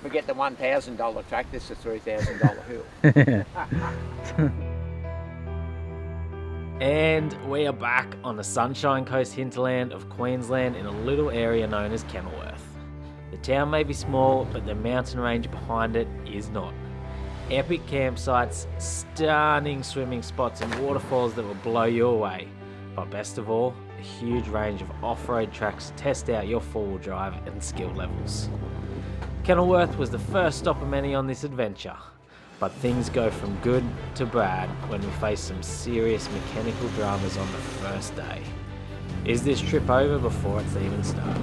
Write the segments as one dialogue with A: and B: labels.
A: Forget the $1,000 track, this is a $3,000 hill.
B: And we are back on the Sunshine Coast hinterland of Queensland in a little area known as Kenilworth. The town may be small, but the mountain range behind it is not. Epic campsites, stunning swimming spots and waterfalls that will blow you away. But best of all, a huge range of off-road tracks to test out your four-wheel drive and skill levels. Kenilworth was the first stop of many on this adventure, but things go from good to bad when we face some serious mechanical dramas on the first day. Is this trip over before it's even started?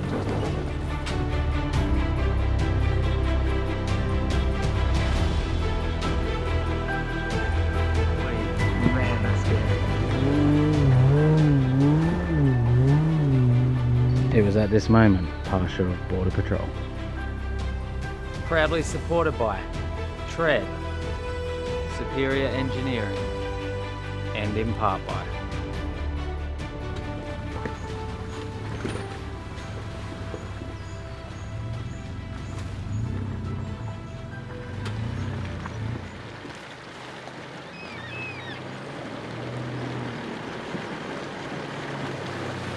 C: Man, that's scary. It was at this moment Parsha of Border Patrol.
B: Proudly supported by Tread,
C: Superior Engineering,
B: and in part by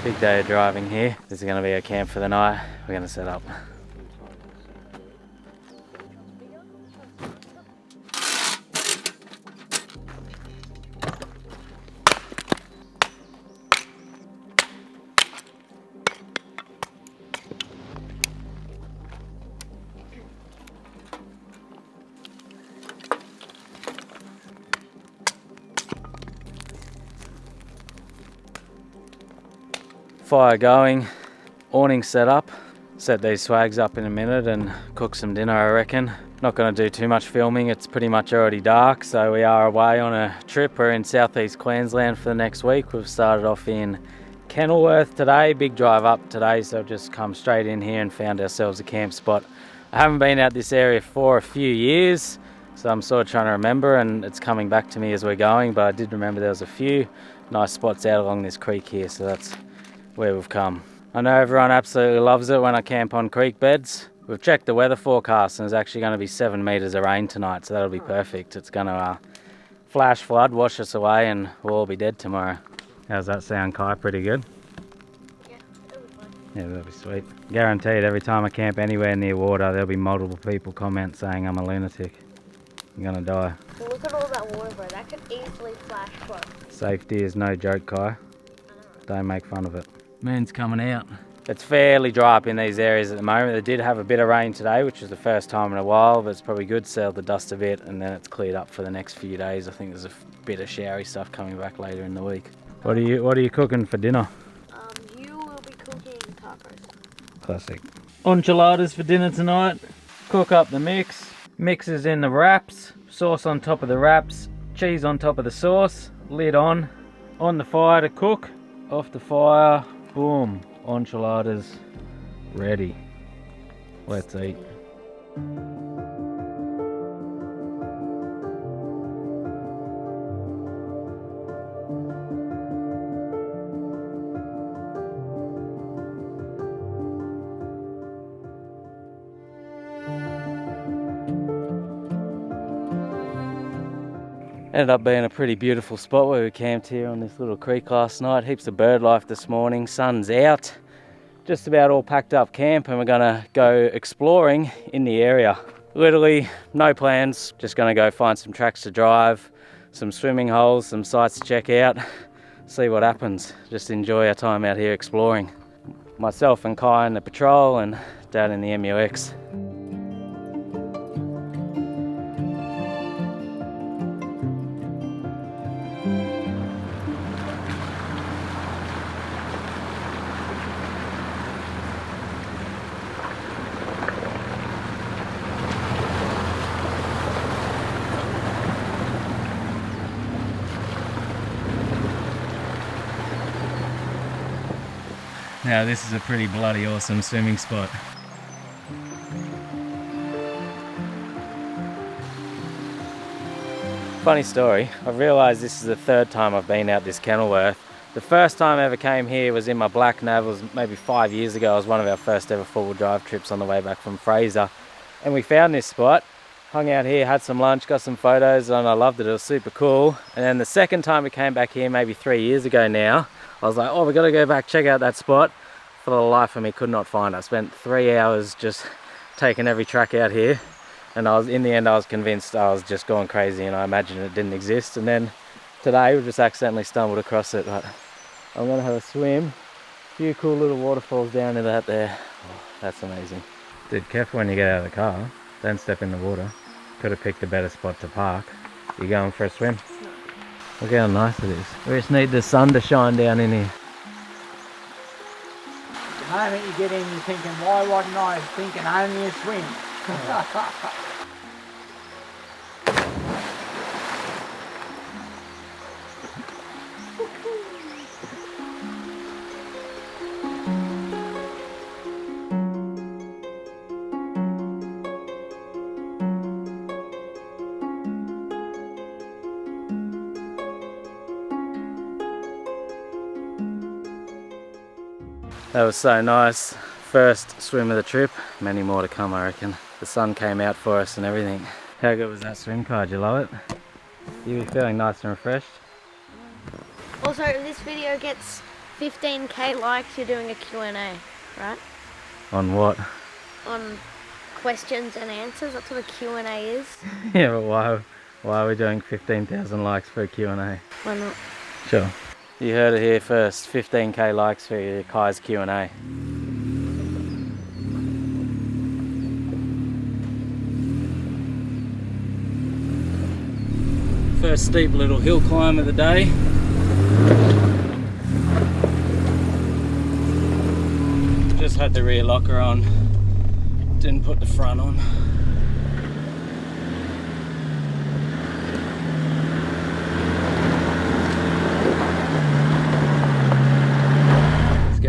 C: big day of driving here. This is going to be our camp for the night. We're going to set up. Fire going, awning set up, set these swags up in a minute and cook some dinner I reckon. Not going to do too much filming, it's pretty much already dark, so we are away on a trip. We're in southeast Queensland for the next week. We've started off in Kenilworth today, big drive up today, so just come straight in here and found ourselves a camp spot. I haven't been out this area for a few years, so I'm sort of trying to remember, and it's coming back to me as we're going, but I did remember there was a few nice spots out along this creek here, so that's where we've come. I know everyone absolutely loves it when I camp on creek beds. We've checked the weather forecast and there's actually going to be 7 metres of rain tonight, so that'll be perfect. It's going to flash flood, wash us away, and we'll all be dead tomorrow. How's that sound, Kai? Pretty good?
D: Yeah, that'll be fun.
C: Yeah, that'll be sweet. Guaranteed every time I camp anywhere near water there'll be multiple people comment saying I'm a lunatic. I'm gonna die.
D: Well, look at all that water, bro. That could easily flash flood.
C: Safety is no joke, Kai. Don't make fun of it. Moon's coming out. It's fairly dry up in these areas at the moment. They did have a bit of rain today, which was the first time in a while, but it's probably good to settle the dust a bit, and then it's cleared up for the next few days. I think there's a bit of showery stuff coming back later in the week. What are you cooking for dinner?
D: You will be cooking tacos.
C: Classic. Enchiladas for dinner tonight. Cook up the mix. Mixes in the wraps. Sauce on top of the wraps. Cheese on top of the sauce. Lid on the fire to cook. Off the fire. Boom. Enchiladas ready. Let's eat. Ended up being a pretty beautiful spot where we camped here on this little creek last night. Heaps of bird life this morning, sun's out. Just about all packed up camp, and we're gonna go exploring in the area. Literally no plans, just gonna go find some tracks to drive, some swimming holes, some sites to check out, see what happens. Just enjoy our time out here exploring. Myself and Kai in the patrol and Dad in the MUX. Now this is a pretty bloody awesome swimming spot. Funny story, I've realised this is the third time I've been out this Kenilworth. The first time I ever came here was in my black nav, it was maybe 5 years ago. It was one of our first ever four-wheel drive trips on the way back from Fraser. and we found this spot, hung out here, had some lunch, got some photos, and I loved it. It was super cool. And then the second time we came back here, maybe 3 years ago now, I was like, oh, we got to go back, check out that spot. For the life of me, could not find it. I spent 3 hours just taking every track out here, and in the end I was convinced I was just going crazy and I imagined it didn't exist. And then today we just accidentally stumbled across it. But I'm gonna have a swim. A few cool little waterfalls down in that there. Oh, that's amazing. Dude, careful when you get out of the car. Don't step in the water. Could have picked a better spot to park. You going for a swim? Look how nice it is. We just need the sun to shine down in here.
A: The moment you get in, you're thinking, why wasn't I thinking only a swim?
C: That was so nice. First swim of the trip. Many more to come, I reckon. The sun came out for us and everything. How good was that swim, Kai? Did you love it? You were feeling nice and refreshed?
D: Also, if this video gets 15k likes, you're doing a Q&A, right?
C: On what?
D: On questions and answers. That's what a Q&A is.
C: Yeah, but why are we doing 15,000 likes for a Q&A?
D: Why not?
C: Sure. You heard it here first. 15k likes for Kai's Q&A. First steep little hill climb of the day. Just had the rear locker on. Didn't put the front on.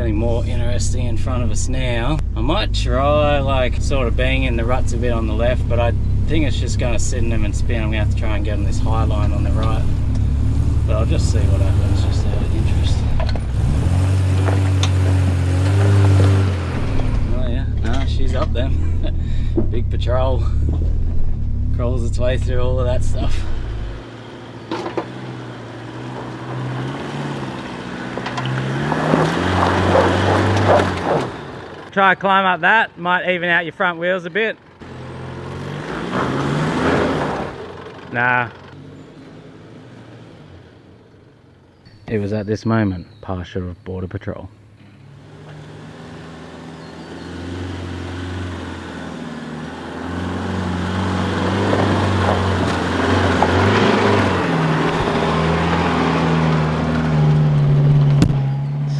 C: More interesting in front of us now. I might try like sort of banging the ruts a bit on the left, but I think it's just going to sit in them and spin. I'm going to have to try and get on this high line on the right, but I'll just see what happens just out of interest. Oh yeah, no, she's up there. Big patrol. Crawls its way through all of that stuff. Try to climb up that, might even out your front wheels a bit. Nah. It was at this moment, partial of Border Patrol.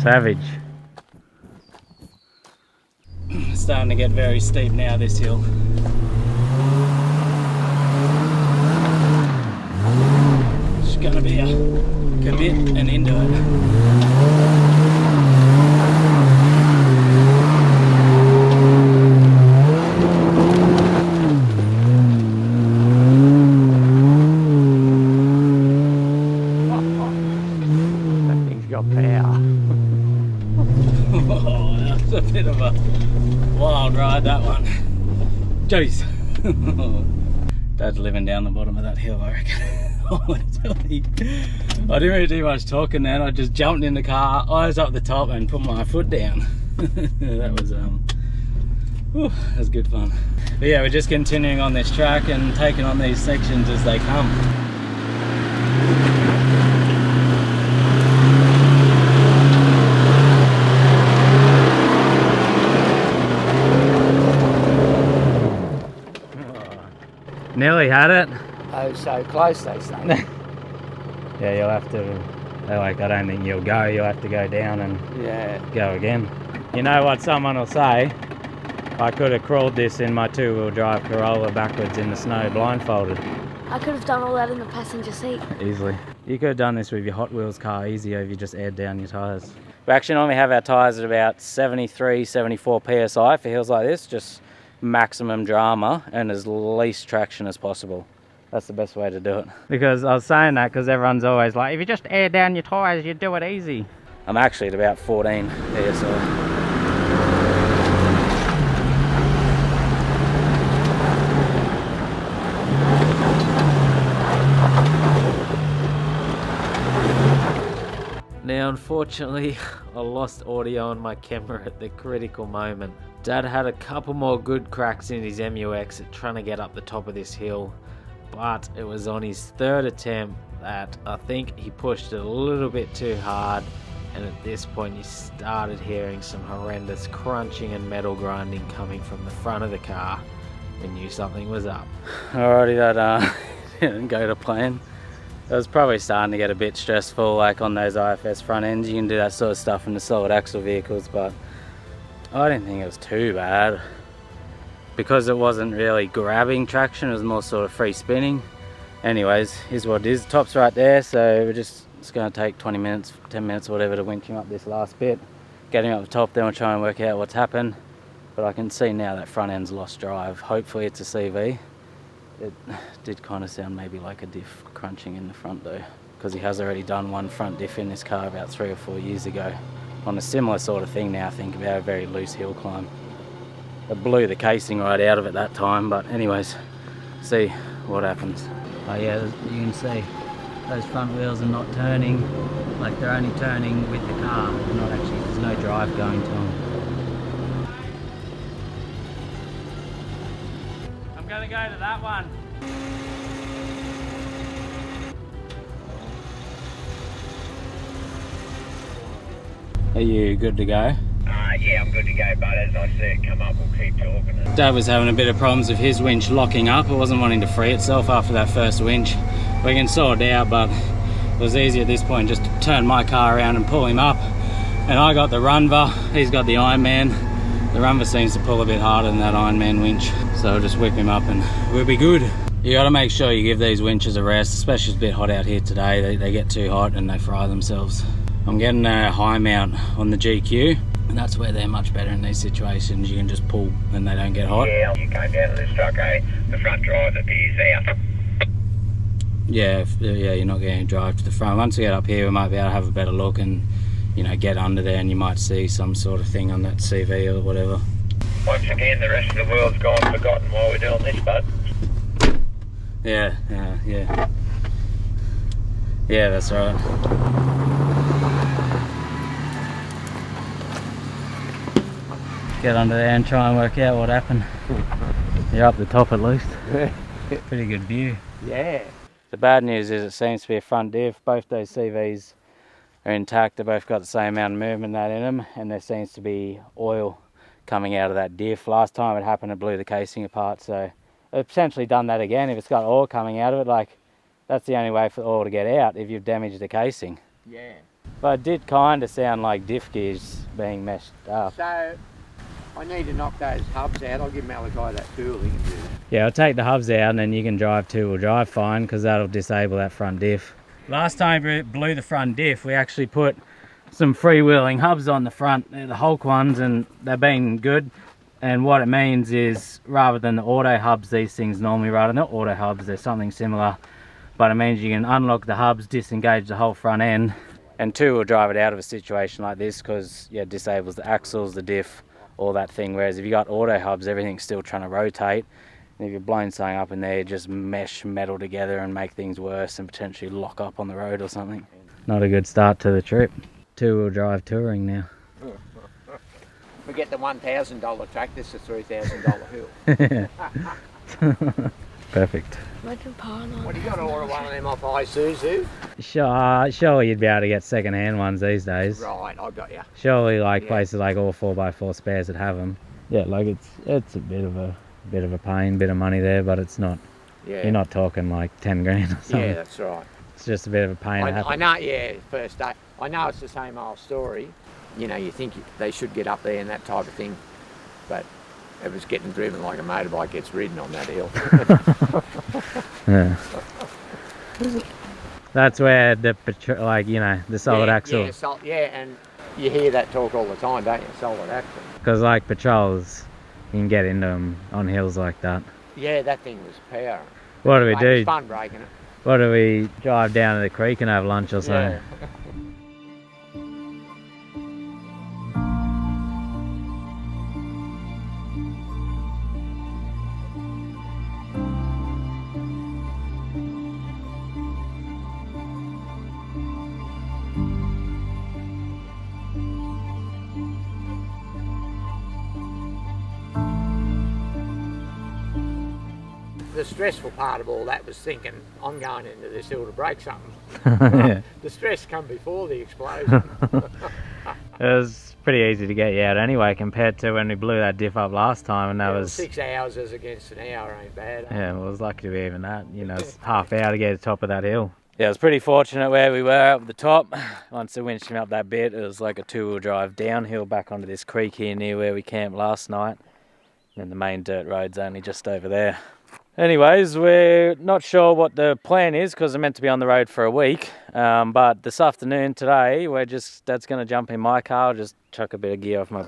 C: Savage. Starting to get very steep now, this hill. It's gonna be a commit and into it.
A: That thing's got power.
C: Oh, that's a bit of a wild ride, that one. Jeez. Dad's living down the bottom of that hill, I reckon. I didn't really do much talking then. I just jumped in the car, eyes up the top, and put my foot down. That was good fun. But yeah, we're just continuing on this track and taking on these sections as they come. Nearly had it.
A: Oh, so close, they say.
C: Yeah, you'll have to, like, I don't think you'll go, you'll have to go down and go again. You know what someone will say? I could have crawled this in my two-wheel drive Corolla backwards in the snow blindfolded.
D: I could have done all that in the passenger seat.
C: Easily. You could have done this with your Hot Wheels car easier if you just aired down your tyres. We actually normally have our tyres at about 73, 74 PSI for hills like this, just maximum drama and as least traction as possible. That's the best way to do it. Because I was saying that because everyone's always like, if you just air down your tyres, you do it easy. I'm actually at about 14 PSI.
B: Yeah, unfortunately, I lost audio on my camera at the critical moment. Dad had a couple more good cracks in his MUX at trying to get up the top of this hill, but it was on his third attempt that I think he pushed it a little bit too hard, and at this point you started hearing some horrendous crunching and metal grinding coming from the front of the car. We knew something was up.
C: Alrighty, that didn't go to plan. It was probably starting to get a bit stressful, like on those IFS front ends. You can do that sort of stuff in the solid axle vehicles, but I didn't think it was too bad. Because it wasn't really grabbing traction, it was more sort of free spinning. Anyways, here's what it is. The top's right there, so it's going to take 20 minutes, 10 minutes or whatever to winch him up this last bit. Get him up the top, then we'll try and work out what's happened. But I can see now that front end's lost drive. Hopefully it's a CV. It did kind of sound maybe like a diff crunching in the front though, because he has already done one front diff in this car about 3 or 4 years ago on a similar sort of thing now, think about a very loose hill climb. It blew the casing right out of it that time, but anyways, see what happens. Oh yeah, you can see those front wheels are not turning, like they're only turning with the car, not actually, there's no drive going to them. I'm gonna go to that one. Are you good to go?
A: Yeah, I'm good to go, but as I see it come up, we'll keep talking.
C: Dad was having a bit of problems with his winch locking up. It wasn't wanting to free itself after that first winch. We can sort it out, but it was easy at this point just to turn my car around and pull him up. And I got the Runva, he's got the Ironman. The Runva seems to pull a bit harder than that Ironman winch, so I'll just whip him up and we'll be good. You got to make sure you give these winches a rest, especially it's a bit hot out here today. They get too hot and they fry themselves. I'm getting a high mount on the GQ, and that's where they're much better in these situations. You can just pull and they don't get hot.
A: Yeah, you came down to this truck, eh? The front drive appears out.
C: Yeah, yeah, you're not getting a drive to the front. Once we get up here, we might be able to have a better look and, you know, get under there, and you might see some sort of thing on that CV or whatever.
A: Once again, the rest of the world's gone forgotten while we're doing this, bud.
C: Yeah, that's right. Get under there and try and work out what happened. You're up the top at least. Pretty good view.
A: Yeah.
C: The bad news is it seems to be a front diff. Both those CVs are intact. They both got the same amount of movement in them, and there seems to be oil coming out of that diff. Last time it happened, it blew the casing apart, so it's potentially done that again. If it's got oil coming out of it, like, that's the only way for the oil to get out if you've damaged the casing.
A: Yeah.
C: But it did kind of sound like diff gears being meshed up.
A: So, I need to knock those hubs out. I'll give Malachi that tool he can do.
C: Yeah, I'll take the hubs out and then you can drive two-wheel drive fine, because that'll disable that front diff. Last time it blew the front diff, we actually put some freewheeling hubs on the front. They're the Hulk ones and they've been good. And what it means is, rather than the auto hubs these things normally run, not auto hubs, they're something similar, but it means you can unlock the hubs, disengage the whole front end, and two-wheel drive it out of a situation like this, because yeah, it disables the axles, the diff, all that thing. Whereas if you got auto hubs, everything's still trying to rotate, and if you're blowing something up in there, you just mesh metal together and make things worse and potentially lock up on the road or something. Not a good start to the trip. Two-wheel drive touring now.
A: Forget the $1,000 track, this is a $3,000 hill.
C: Perfect.
A: What, do you got to order one of them off Isuzu?
C: Surely you'd be able to get second-hand ones these days.
A: Right, I got you.
C: Surely, like, yeah, places like all 4x4 spares that have them. Yeah, like it's a bit of a pain, bit of money there, but it's not. Yeah. You're not talking like 10 grand or something.
A: Yeah, that's right.
C: It's just a bit of a pain.
A: I know. Yeah, first day. I know it's the same old story. You know, you think they should get up there and that type of thing, but it was getting driven like a motorbike gets ridden on that hill.
C: Yeah. That's where the, like, you know, the solid axle.
A: Yeah, and you hear that talk all the time, don't you? Solid axle.
C: Because like patrols, you can get into them on hills like that.
A: Yeah, that thing was power.
C: What do we do?
A: It was fun breaking it.
C: What do we drive down to the creek and have lunch or something?
A: Yeah. the stressful part of all that was thinking, I'm going into this hill to break something.
C: Yeah.
A: The stress come before the explosion.
C: It was pretty easy to get you out anyway compared to when we blew that diff up last time, and that was
A: 6 hours as against an hour ain't bad.
C: Yeah, well, I was lucky to be even that. You know, it's half hour to get to the top of that hill. Yeah, it was pretty fortunate where we were up the top. Once the winch came up that bit, it was like a 2-wheel drive downhill back onto this creek here near where we camped last night. And the main dirt road's only just over there. Anyways, we're not sure what the plan is because I'm meant to be on the road for a week. But this afternoon today, Dad's going to jump in my car. I'll just chuck a bit of gear off my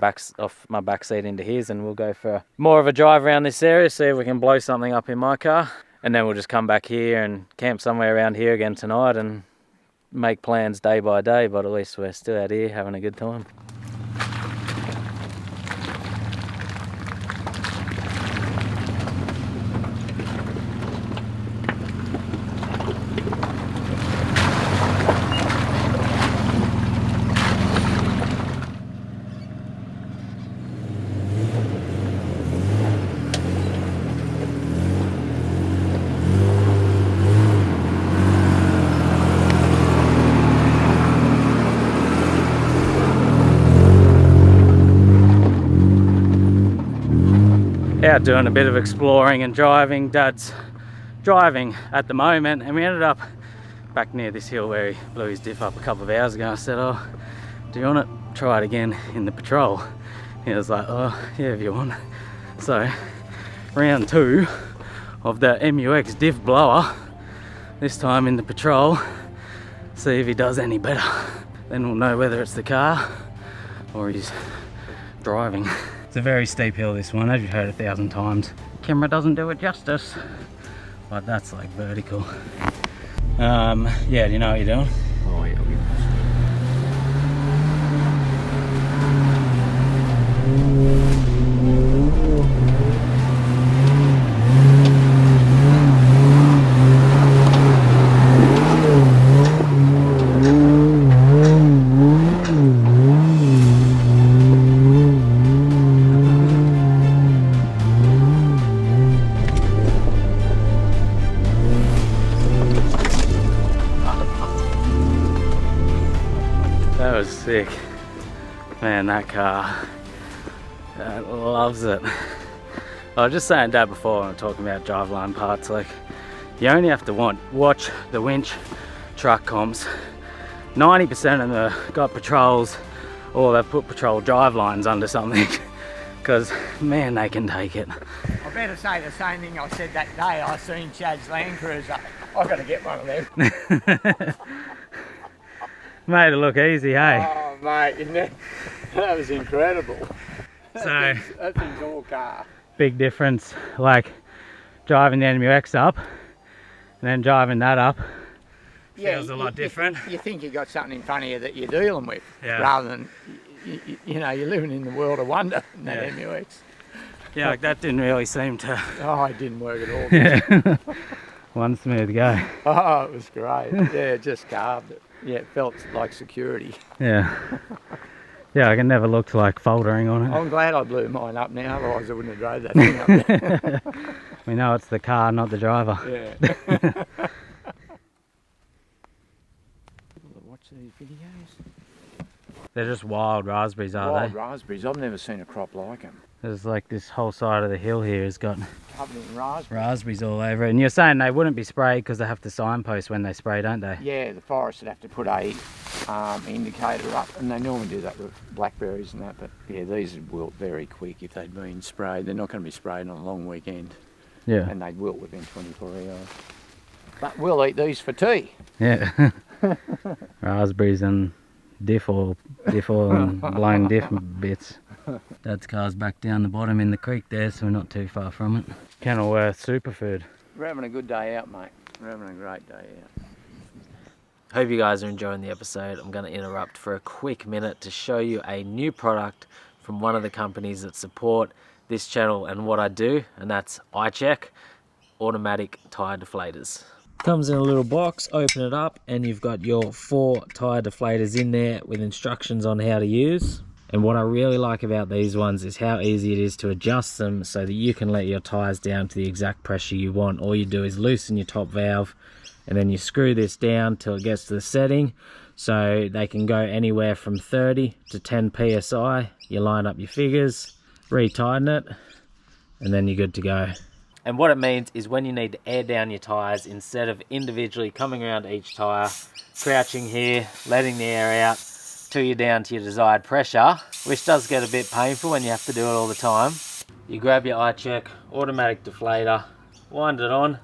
C: back seat into his, and we'll go for more of a drive around this area, see if we can blow something up in my car. And then we'll just come back here and camp somewhere around here again tonight and make plans day by day. But at least we're still out here having a good time. Out doing a bit of exploring and driving. Dad's driving at the moment, and we ended up back near this hill where he blew his diff up a couple of hours ago. I said, oh, do you want to try it again in the patrol? He was like, oh yeah, if you want. So round 2 of the MUX diff blower, this time in the patrol, see if he does any better. Then we'll know whether it's the car or he's driving. It's a very steep hill, this one, as you've heard 1,000 times. Camera doesn't do it justice, but that's like vertical. Yeah, do you know what you're doing?
A: Oh yeah,
C: sick. Man, that car, loves it. I was just saying Dad before when we were talking about driveline parts, like, you only have to watch the winch truck comps. 90% of them got patrols, or they've put patrol drive lines under something, because man, they can take it.
A: I better say the same thing I said that day. I seen Chad's Land Cruiser. I've got to get one of them.
C: Made it look easy, hey?
A: Oh mate, isn't it? That was incredible.
C: So
A: that thing's all car.
C: Big difference, like driving the MUX up and then driving that up. Feels a lot different.
A: You think you got something in front of you that you're dealing with,
C: yeah,
A: rather than you know, you're living in the world of wonder in that MUX.
C: Yeah, like that didn't really seem to.
A: Oh, it didn't work at all.
C: Yeah. One smooth go.
A: Oh, it was great. Yeah, just carved it. Yeah, it felt like security.
C: Yeah. Yeah, I can never look like foldering on it.
A: I'm glad I blew mine up now, otherwise I wouldn't have drove that thing up there.
C: We know it's the car, not the driver.
A: Yeah. Watch these videos.
C: They're just wild raspberries, are
A: Wild
C: they?
A: raspberries. I've never seen a crop like them.
C: There's like this whole side of the hill here has got
A: Covered in raspberries.
C: raspberries all over it. And you're saying they wouldn't be sprayed because they have to signpost when they spray, don't they?
A: Yeah, the forest would have to put a indicator up, and they normally do that with blackberries and that, but yeah, these would wilt very quick if they'd been sprayed. They're not going to be sprayed on a long weekend.
C: Yeah.
A: And they'd wilt within 24 hours. But we'll eat these for tea.
C: Yeah. Raspberries and diff oil and blown diff bits. Dad's car's back down the bottom in the creek there, so we're not too far from it. Kenilworth Superfood.
A: We're having a good day out, mate. We're having a great day out.
B: Hope you guys are enjoying the episode. I'm going to interrupt for a quick minute to show you a new product from one of the companies that support this channel and what I do, and that's iCheck automatic tire deflators. Comes in a little box, open it up, and you've got your 4 tire deflators in there with instructions on how to use. And what I really like about these ones is how easy it is to adjust them so that you can let your tyres down to the exact pressure you want. All you do is loosen your top valve and then you screw this down till it gets to the setting. So they can go anywhere from 30 to 10 psi. You line up your figures, re-tighten it, and then you're good to go. And what it means is when you need to air down your tyres, instead of individually coming around each tyre, crouching here, letting the air out till you're down to your desired pressure, which does get a bit painful when you have to do it all the time. You grab your iCheck automatic deflator, wind it on,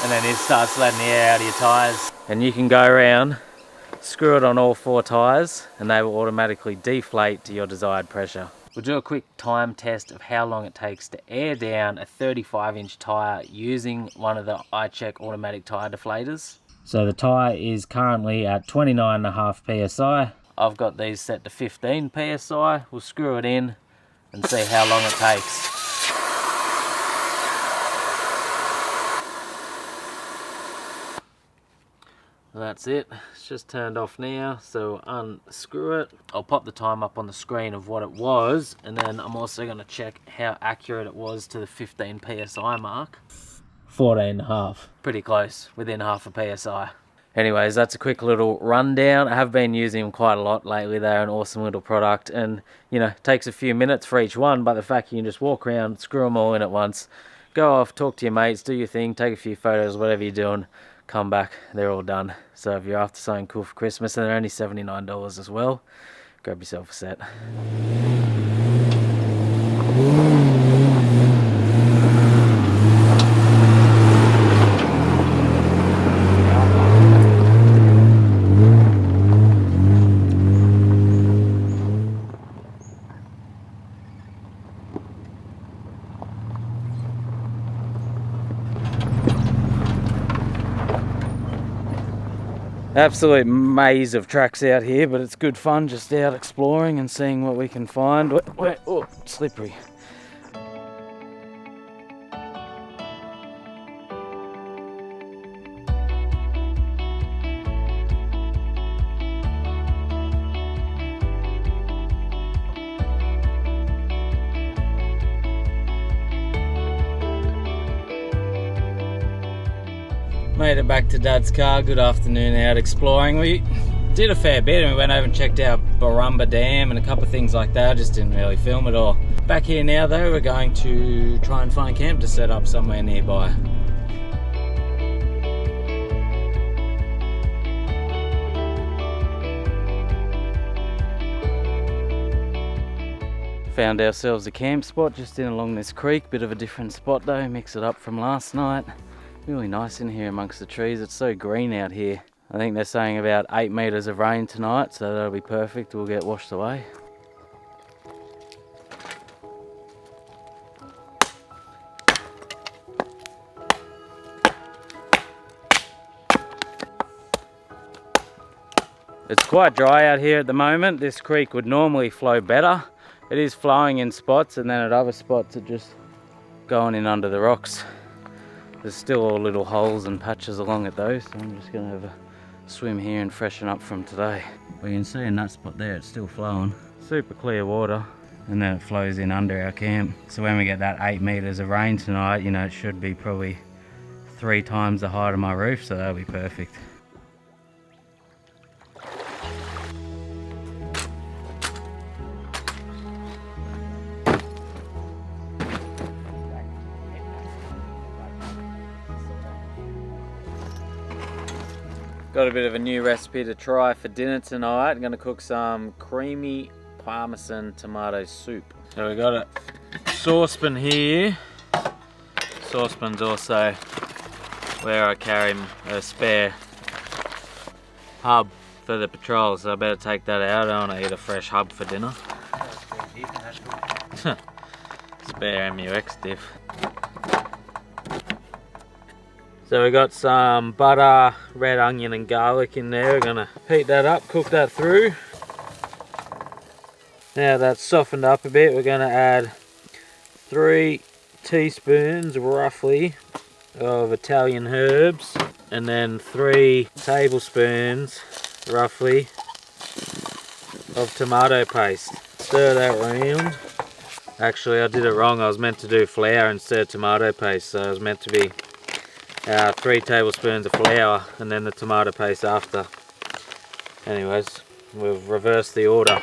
B: and then it starts letting the air out of your tyres. And you can go around, screw it on all 4 tyres, and they will automatically deflate to your desired pressure. We'll do a quick time test of how long it takes to air down a 35-inch tyre using one of the iCheck automatic tyre deflators. So the tyre is currently at 29.5 psi. I've got these set to 15 psi. We'll screw it in and see how long it takes. That's it, it's just turned off now, so unscrew it. I'll pop the time up on the screen of what it was, and then I'm also going to check how accurate it was to the 15 psi mark. 14.5. Pretty close, within half a psi. Anyways, that's a quick little rundown. I have been using them quite a lot lately. They're an awesome little product, and you know, it takes a few minutes for each one, but the fact you can just walk around, screw them all in at once, go off, talk to your mates, do your thing, take a few photos, whatever you're doing, come back, they're all done. So if you're after something cool for Christmas, and they're only $79 as well, grab yourself a set. Absolute maze of tracks out here, but it's good fun just out exploring and seeing what we can find. Oh, slippery. Made it back to Dad's car. Good afternoon out exploring. We did a fair bit and we went over and checked out Bulumba Dam and a couple of things like that. I just didn't really film it all. Back here now though, we're going to try and find camp to set up somewhere nearby. Found ourselves a camp spot just in along this creek. Bit of a different spot though, mix it up from last night. Really nice in here amongst the trees. It's so green out here. I think they're saying about 8 meters of rain tonight, so that'll be perfect. We'll get washed away. It's quite dry out here at the moment. This creek would normally flow better. It is flowing in spots, and then at other spots it just going in under the rocks. There's still all little holes and patches along it though, so I'm just going to have a swim here and freshen up from today. Well, you can see in that spot there, it's still flowing. Super clear water, and then it flows in under our camp. So when we get that 8 meters of rain tonight, you know, it should be probably 3 times the height of my roof, so that'll be perfect. Got a bit of a new recipe to try for dinner tonight. I'm going to cook some creamy Parmesan tomato soup. So we got a saucepan here. Saucepan's also where I carry a spare hub for the patrol, so I better take that out. I don't want to eat a fresh hub for dinner. Spare MUX diff. So we got some butter, red onion and garlic in there. We're gonna heat that up, cook that through. Now that's softened up a bit, we're gonna add 3 teaspoons roughly of Italian herbs, and then 3 tablespoons roughly
C: of tomato paste. Stir that around. Actually, I did it wrong. I was meant to do flour instead of tomato paste, so it was meant to be 3 tablespoons of flour and then the tomato paste after. Anyways, we've reversed the order.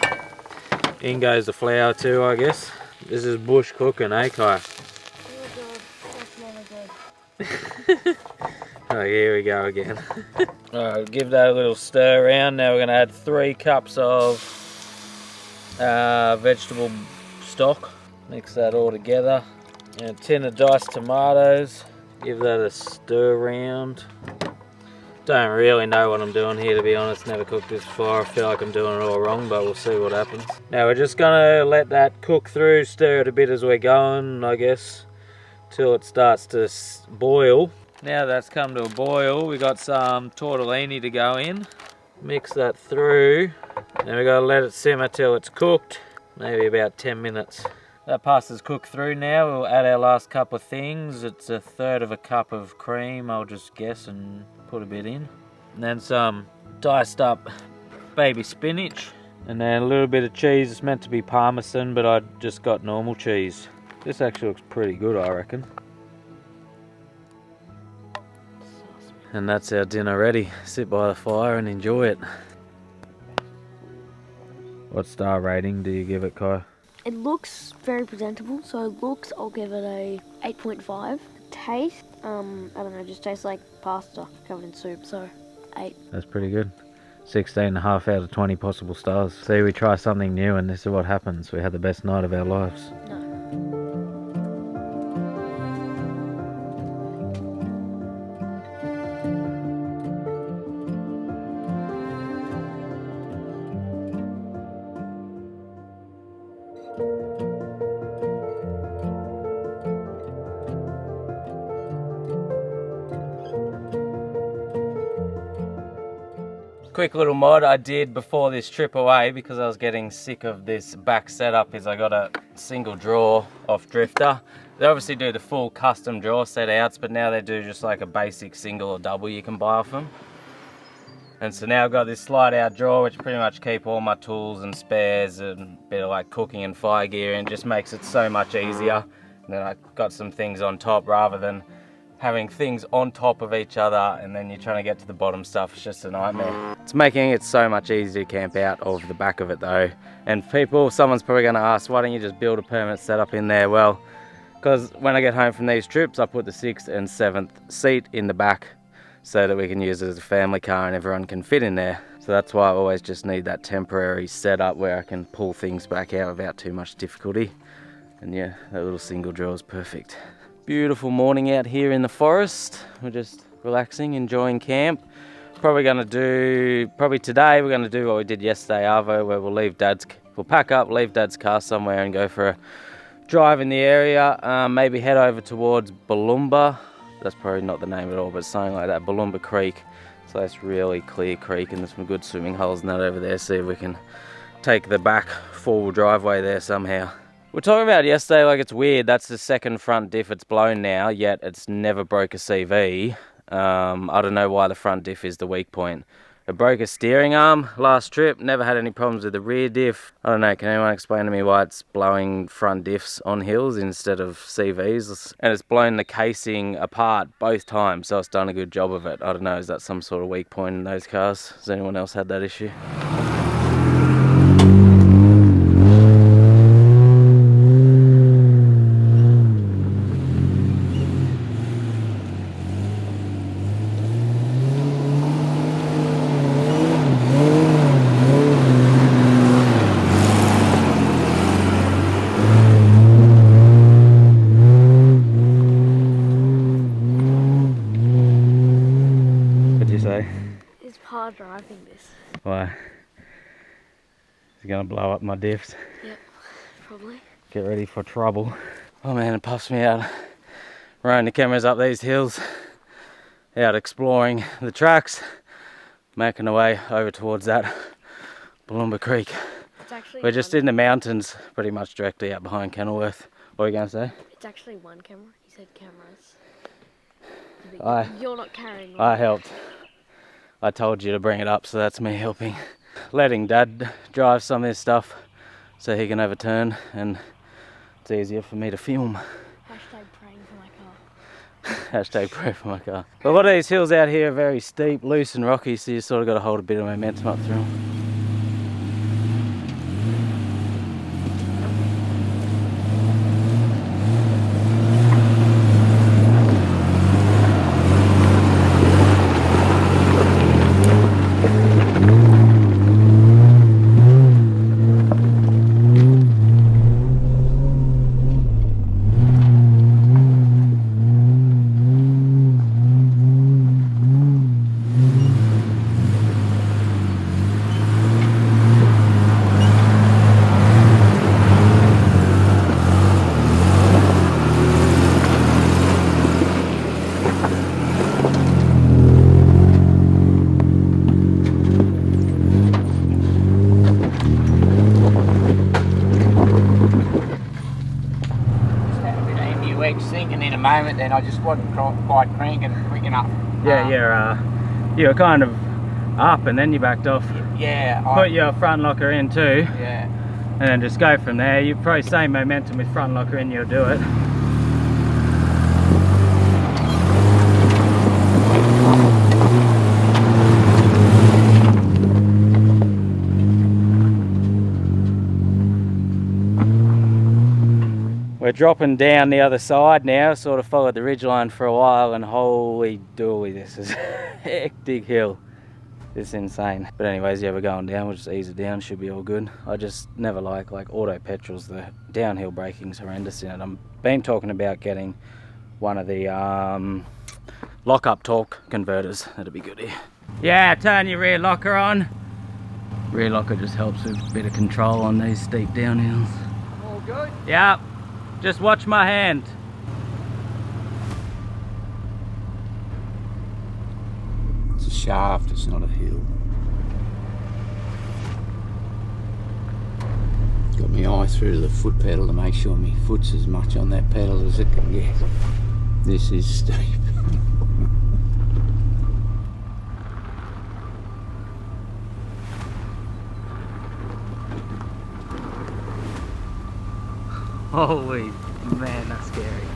C: In goes the flour too, I guess. This is bush cooking, eh, Kai?
D: Oh god, that's never good.
C: Oh, here we go again. Alright, give that a little stir around. Now we're going to add 3 cups of vegetable stock. Mix that all together. And a tin of diced tomatoes. Give that a stir around. Don't really know what I'm doing here, to be honest. Never cooked this before. I feel like I'm doing it all wrong, but we'll see what happens. Now we're just going to let that cook through, stir it a bit as we're going, I guess, till it starts to boil. Now that's come to a boil, we got some tortellini to go in. Mix that through. Then we got to let it simmer till it's cooked, maybe about 10 minutes. That pasta's cooked through now. We'll add our last couple of things. It's 1/3 of a cup of cream, I'll just guess, and put a bit in. And then some diced up baby spinach. And then a little bit of cheese. It's meant to be Parmesan, but I just got normal cheese. This actually looks pretty good, I reckon. And that's our dinner ready. Sit by the fire and enjoy it. What star rating do you give it, Kai?
D: It looks very presentable, so looks, I'll give it a 8.5. Taste, I don't know, just tastes like pasta covered in soup, so 8.
C: That's pretty good. 16.5 out of 20 possible stars. See, we try something new and this is what happens. We had the best night of our lives.
D: No.
C: Quick little mod I did before this trip away because I was getting sick of this back setup is I got a single drawer off Drifter. They obviously do the full custom drawer set outs, but now they do just like a basic single or double you can buy off them. And so now I've got this slide out drawer which pretty much keep all my tools and spares and a bit of like cooking and fire gear, and just makes it so much easier. And then I got some things on top rather than having things on top of each other and then you're trying to get to the bottom stuff. It's just a nightmare. It's making it so much easier to camp out of the back of it though. And someone's probably going to ask, why don't you just build a permanent setup in there? Well, because when I get home from these trips I put the 6th and 7th seat in the back so that we can use it as a family car and everyone can fit in there. So that's why I always just need that temporary setup where I can pull things back out without too much difficulty. And yeah, that little single drawer is perfect. Beautiful morning out here in the forest. We're just relaxing, enjoying camp. Probably today we're gonna do what we did yesterday, Arvo, where we'll pack up, leave Dad's car somewhere and go for a drive in the area. Maybe head over towards Bulumba. That's probably not the name at all, but something like that, Bulumba Creek. So that's really clear creek and there's some good swimming holes and that over there. See if we can take the back 4-wheel driveway there somehow. We're talking about yesterday, like it's weird, that's the second front diff it's blown now, yet it's never broke a CV. I don't know why the front diff is the weak point. It broke a steering arm last trip, never had any problems with the rear diff. I don't know, can anyone explain to me why it's blowing front diffs on hills instead of CVs? And it's blown the casing apart both times, so it's done a good job of it. I don't know, is that some sort of weak point in those cars? Has anyone else had that issue?
D: Driving this.
C: Why? Is it gonna blow up my diffs?
D: Yep, probably.
C: Get ready for trouble. Oh man, it puffs me out. Running the cameras up these hills, out exploring the tracks, making our way over towards that Bulumba Creek. We're just in the mountains, pretty much directly out behind Kenilworth. What are you gonna say?
D: It's actually one camera. You said cameras. You're not carrying one.
C: I helped. I told you to bring it up, so that's me helping. letting Dad drive some of this stuff so he can have a turn, and it's easier for me to film.
D: Hashtag praying for my car.
C: Hashtag pray for my car. But a lot of these hills out here are very steep, loose and rocky, so you sort of got to hold a bit of momentum up through them.
A: Moment, then I just wasn't quite cranking quick enough.
C: Yeah, you were kind of up and then you backed off.
A: Yeah.
C: Put your front locker in too.
A: Yeah.
C: And then just go from there. You probably same momentum with front locker in, you'll do it. We're dropping down the other side now, sort of followed the ridgeline for a while, and holy dooly, this is a hectic hill. It's insane. But anyways, yeah, we're going down, we'll just ease it down, should be all good. I just never like auto petrols, the downhill braking's horrendous in it. I've been talking about getting one of the lock-up torque converters, that'd be good here. Yeah, turn your rear locker on. Rear locker just helps with a bit of control on these steep downhills.
A: All good?
C: Yeah. Just watch my hand.
E: It's a shaft, it's not a hill. Got my eye through to the foot pedal to make sure my foot's as much on that pedal as it can get. This is steep.
C: Holy man, that's scary.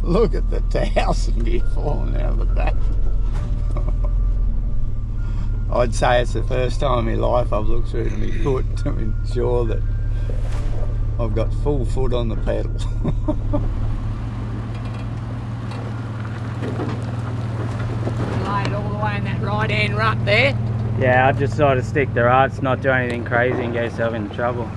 E: Look at the dowsing gear falling out of the back. I'd say it's the first time in my life I've looked through to my foot to ensure that I've got full foot on the pedal.
A: Laid all the way in that right hand rut there.
C: Yeah, I'd just sort of stick the ruts, not do anything crazy and get yourself into trouble.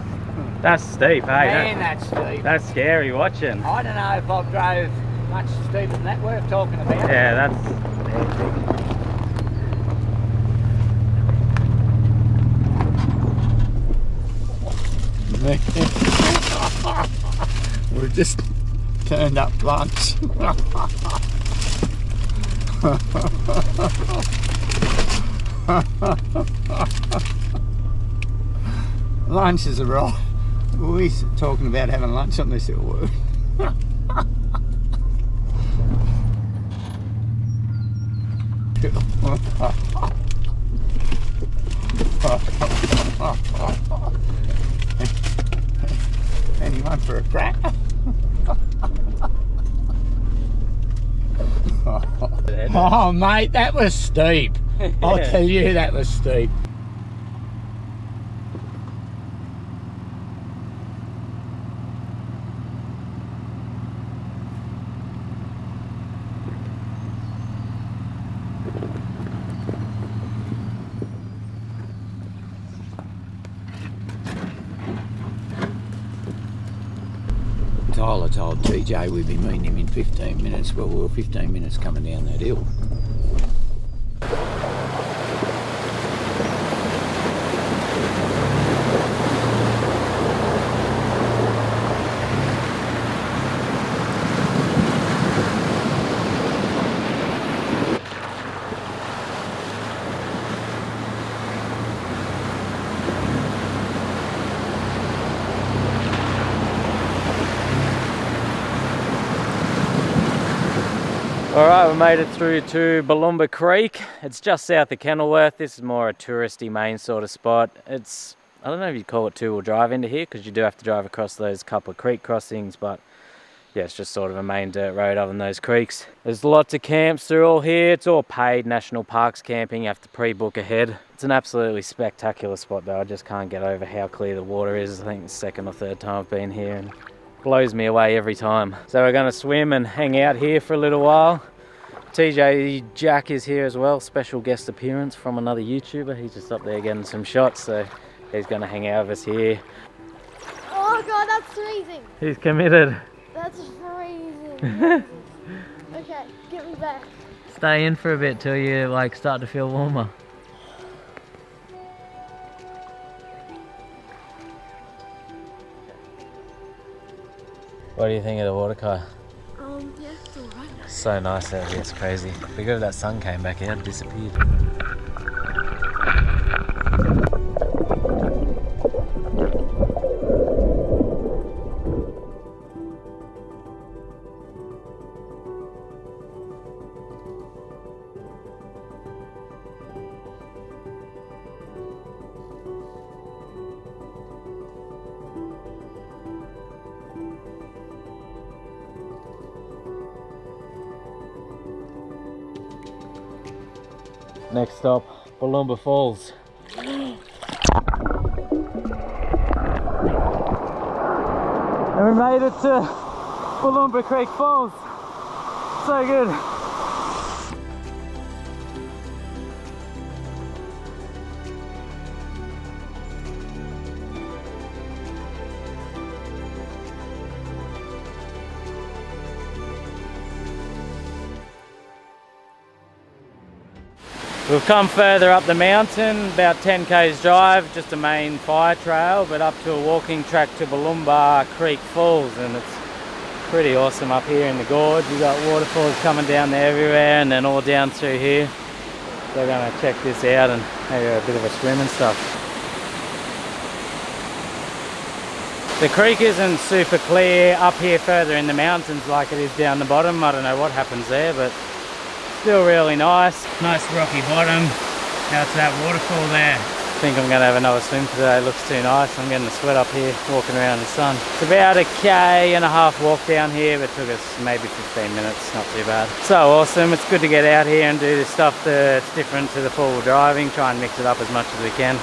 C: That's steep, hey?
A: Man, that's steep.
C: That's scary watching.
A: I don't know if I've drove much steeper than that we're talking about.
C: Yeah, that's hectic.
E: We've just turned up lunch. Lunch is arrived. We're talking about having lunch on this at work. Anyone for a crack? Oh mate, that was steep. I'll tell you, that was steep. Tyler told TJ we'd be meeting him in 15 minutes. Well, we were 15 minutes coming down that hill.
C: Alright, we made it through to Bulumba Creek. It's just south of Kenilworth. This is more a touristy main sort of spot. It's, I don't know if you'd call it two-wheel drive into here, because you do have to drive across those couple of creek crossings, but yeah, it's just sort of a main dirt road other than those creeks. There's lots of camps through all here. It's all paid national parks camping. You have to pre-book ahead. It's an absolutely spectacular spot though. I just can't get over how clear the water is. I think it's the second or third time I've been here, and blows me away every time. So we're going to swim and hang out here for a little while. TJ Jack is here as well, special guest appearance from another YouTuber. He's just up there getting some shots, so he's going to hang out with us here.
D: Oh god, that's freezing.
C: He's committed.
D: That's freezing. Okay, get me back.
B: Stay in for a bit till you like start to feel warmer.
C: What do you think of the water car?
D: Yeah, it's alright.
C: So nice out here, it's crazy. Because that sun came back out, it disappeared. Next stop, Bulumba Falls. And we made it to Bulumba Creek Falls. So good. We've come further up the mountain, about 10 k's drive, just a main fire trail, but up to a walking track to Bulumba Creek Falls, and it's pretty awesome up here in the gorge. You've got waterfalls coming down there everywhere, and then all down through here. So we're going to check this out and have a bit of a swim and stuff. The creek isn't super clear up here further in the mountains like it is down the bottom. I don't know what happens there, but still really nice. Nice rocky bottom. Out to that waterfall there. I think I'm going to have another swim today. It looks too nice. I'm getting a sweat up here walking around in the sun. It's about a K&a-half walk down here, but it took us maybe 15 minutes. Not too bad. So awesome. It's good to get out here and do this stuff that's different to the four-wheel driving. Try and mix it up as much as we can.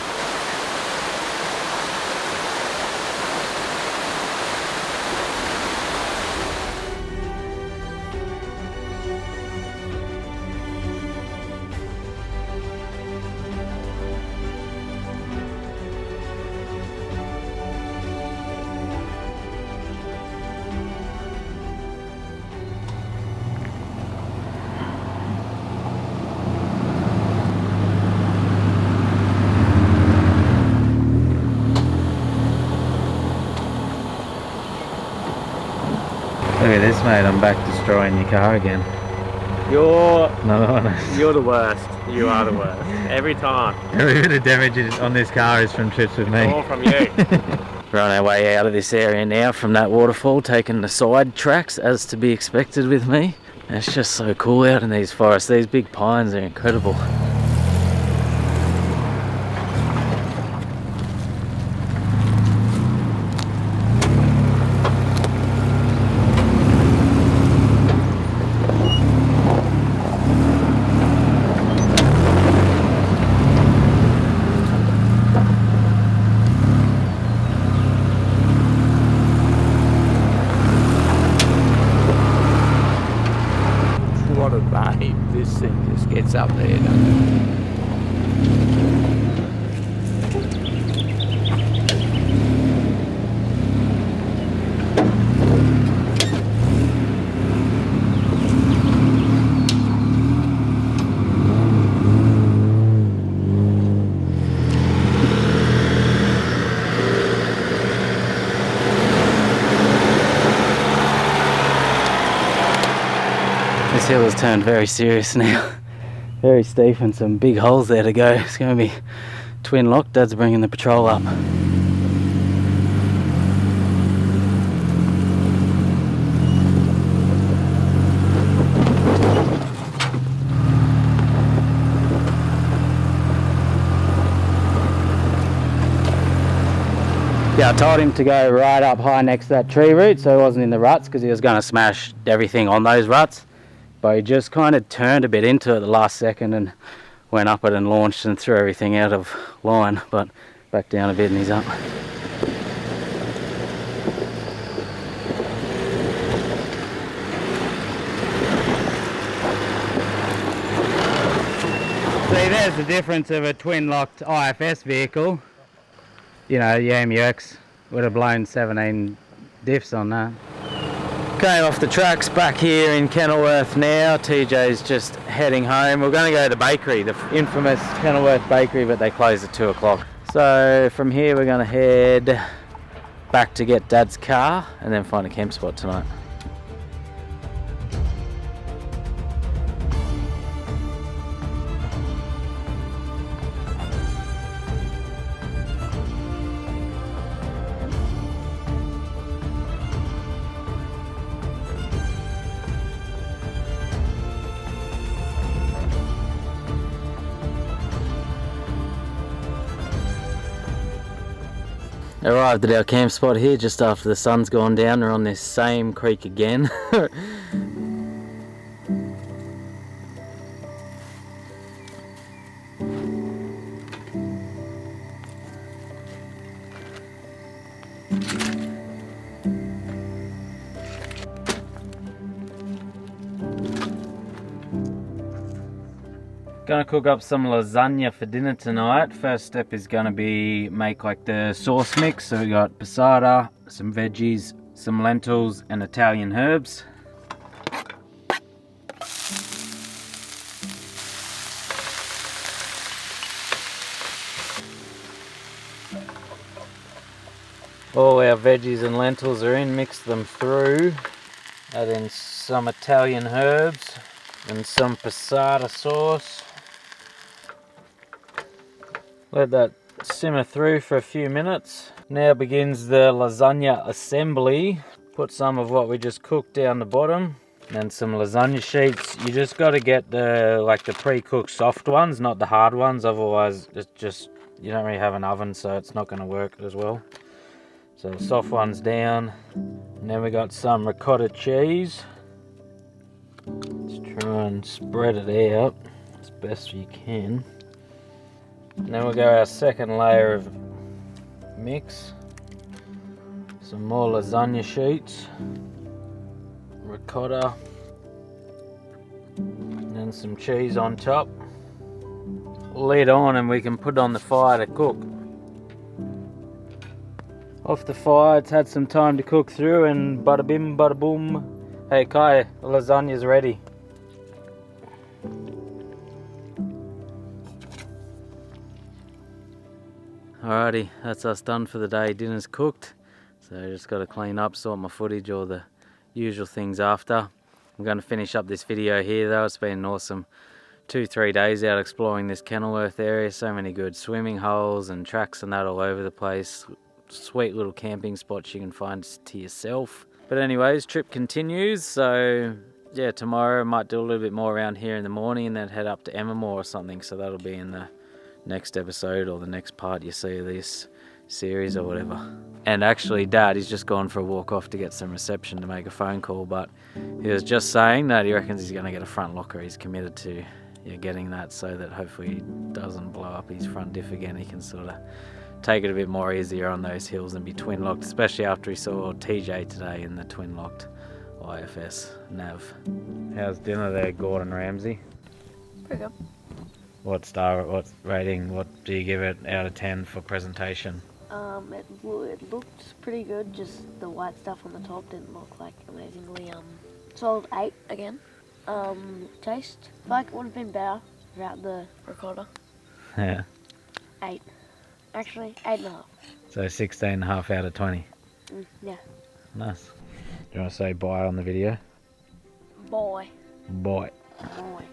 C: Look at this, mate. I'm back destroying your car again.
B: You're
C: Not honest.
B: You're the worst. You are the worst. Every time.
C: Every bit of damage on this car is from trips with me.
B: All from you.
C: We're on our way out of this area now from that waterfall, taking the side tracks as to be expected with me. And it's just so cool out in these forests. These big pines are incredible.
A: What a babe, this thing just gets up there, doesn't it?
C: This hill has turned very serious now. Very steep and some big holes there to go. It's going to be twin lock. Dad's bringing the patrol up. I told him to go right up high next to that tree root so he wasn't in the ruts, because he was going to smash everything on those ruts. But he just kind of turned a bit into it the last second and went up it and launched and threw everything out of line, but back down a bit and he's up. See, there's the difference of a twin-locked IFS vehicle. You know, the MUX would have blown 17 diffs on that. Came off the tracks back here in Kenilworth now. TJ's just heading home. We're going to go to the bakery, the infamous Kenilworth bakery, but they close at 2 o'clock. So from here we're going to head back to get Dad's car and then find a camp spot tonight. Arrived at our camp spot here just after the sun's gone down. We're on this same creek again. Gonna cook up some lasagna for dinner tonight. First step is gonna be make like the sauce mix. So we got passata, some veggies, some lentils and Italian herbs. All our veggies and lentils are in, mix them through. Add in some Italian herbs and some passata sauce. Let that simmer through for a few minutes. Now begins the lasagna assembly. Put some of what we just cooked down the bottom. And some lasagna sheets. You just got to get the pre-cooked soft ones, not the hard ones. Otherwise, it's just you don't really have an oven, so it's not going to work as well. So the soft ones down. And then we got some ricotta cheese. Let's try and spread it out as best you can. And then we'll go our second layer of mix. Some more lasagna sheets, ricotta, and then some cheese on top. Lid on and we can put it on the fire to cook. Off the fire, it's had some time to cook through and bada bim bada boom. Hey Kai, the lasagna's ready. Alrighty, that's us done for the day. Dinner's cooked, so just got to clean up, sort my footage, all the usual things after. I'm going to finish up this video here though. It's been an awesome 2-3 days out exploring this Kenilworth area. So many good swimming holes and tracks and that all over the place. Sweet little camping spots you can find to yourself. But anyways, trip continues, so yeah, tomorrow I might do a little bit more around here in the morning and then head up to Emmamore or something, so that'll be in the next episode or the next part you see of this series or whatever. And actually Dad, he's just gone for a walk off to get some reception to make a phone call, but he was just saying that he reckons he's going to get a front locker. He's committed to getting that so that hopefully he doesn't blow up his front diff again. He can sort of take it a bit more easier on those hills and be twin locked, especially after he saw TJ today in the twin locked IFS nav. How's dinner there, Gordon Ramsay?
D: Pretty good.
C: What rating, what do you give it out of 10 for presentation?
D: It looked pretty good, just the white stuff on the top didn't look like amazingly. Solid 8 again. Taste, I feel like it would have been better without the ricotta.
C: Yeah.
D: 8. Actually, 8.5.
C: So 16.5 out of 20.
D: Yeah.
C: Nice. Do you want to say bye on the video?
D: Boy.
C: Bye.
D: Boy.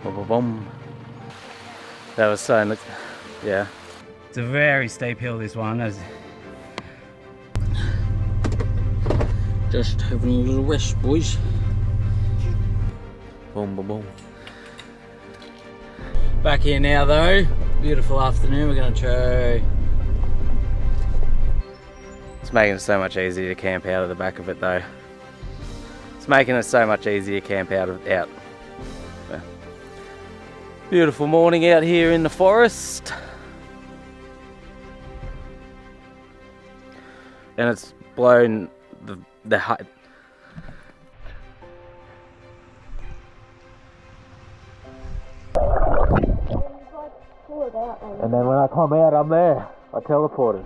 C: Boom, boom, boom. That was so, yeah. It's a very steep hill, this one. Just having a little rest, boys. Boom, boom, boom. Back here now though. Beautiful afternoon. We're gonna try. It's making it so much easier to camp out of the back of it though. It's making it so much easier to camp out. Yeah. Beautiful morning out here in the forest. And it's blown the height. And then when I come out, I'm there. I teleported.